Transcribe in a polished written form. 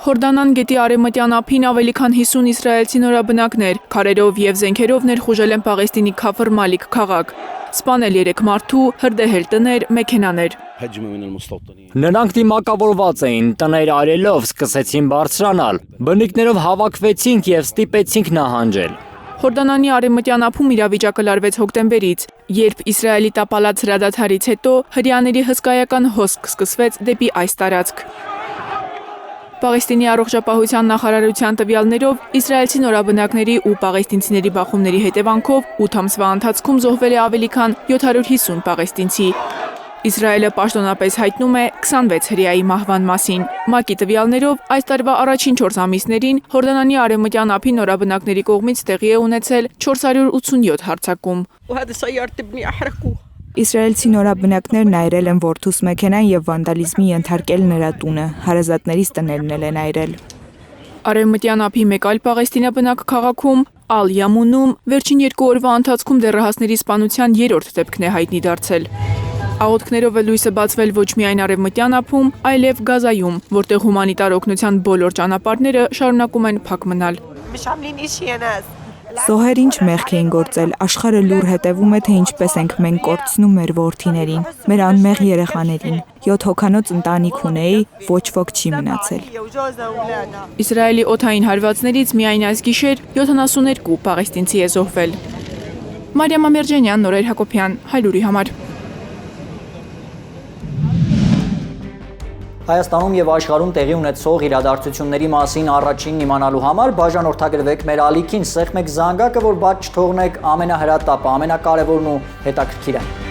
Հորդանան գետի արևմտյան ափին ավելի քան 50 իսրայելցի նորաբնակներ քարերով և զենքերով ներխուժել են Պաղեստինի Քաֆր Մալիք քաղաք։ Սպանել 3 մարդու, հրդեհել տներ, մեքենաներ։ Նրանք դիմակավորված էին, տներ արելով սկսեցին բարձրանալ, բնիկներով հավաքվեցինք և ստիպեցինք նահանջել։ Հորդանանի արևմտյան ափում իրավիճակը լարվեց հոկտեմբերից, երբ Իսրայելի տապալած հրադադարից հետո հրեաների հսկայական հոսք սկսվեց դեպի այս տարածք։ Պաղեստինի առողջապահության նախարարության տվյալներով իսրայելցի նորաբնակների ու պաղեստինցիների բախումների հետևանքով 8 ամսվա ընթացքում զոհվել է ավելի քան 750 պաղեստինցի։ Իսրայելը պաշտոնապես հայտնում է 26 հրեայի մահվան մասին։ ՄԱԿ-ի տվյալներով այս տարվա առաջին 4 ամիսներին Հորդանանի արևմտյան ափի նորաբնակների կողմից տեղի է ունեցել 487 հարձակում։ Իսրայելցի նորաբնակներն այրել են որդուս մեքենան և վանդալիզմի ենթարկել նրա տունը, հարազատներից տներն են այրել։ Արևմտյան ափի մեկ այլ պաղեստինաբնակ քաղաքում Ալ-Յամունում վերջին 2 օրվա ընթացքում դեռահասների սպանության 3-րդ դեպքն է հայտնի դարձել։ Աղոթքներով է լույսը բացվել ոչ միայն արևմտյան ափում, այլև Գազայում, որտեղ հումանիտար օգնության բոլոր ճանապարհները շարունակում են փակ մնալ։ Զոհեր ինչ մեղք էին գործել, աշխարհը լուր հետևում է, թե ինչպես ենք մենք կորցնում մեր որդիներին, մեր անմեղ երեխաներին։ 7 հոգանոց ընտանիք ունեի, ոչ ոք չի մնացել։ Իսրայելի օդային հարվածներից միայն այս գիշեր 72 պաղեստինցի է զոհվել։ Մարիամ Ամերջանյան, Նորայր Հակոբյան, Հայլուրի համար։ Հայաստանում և աշխարհում տեղի ունեցող իրադարձությունների մասին առաջինն իմանալու համար բաժանորդագրվեք մեր ալիքին, սեղմեք զանգակը, որ բաց չթողնեք ամենահրատապը, ամենակարևորն ու հետաքրքիրը։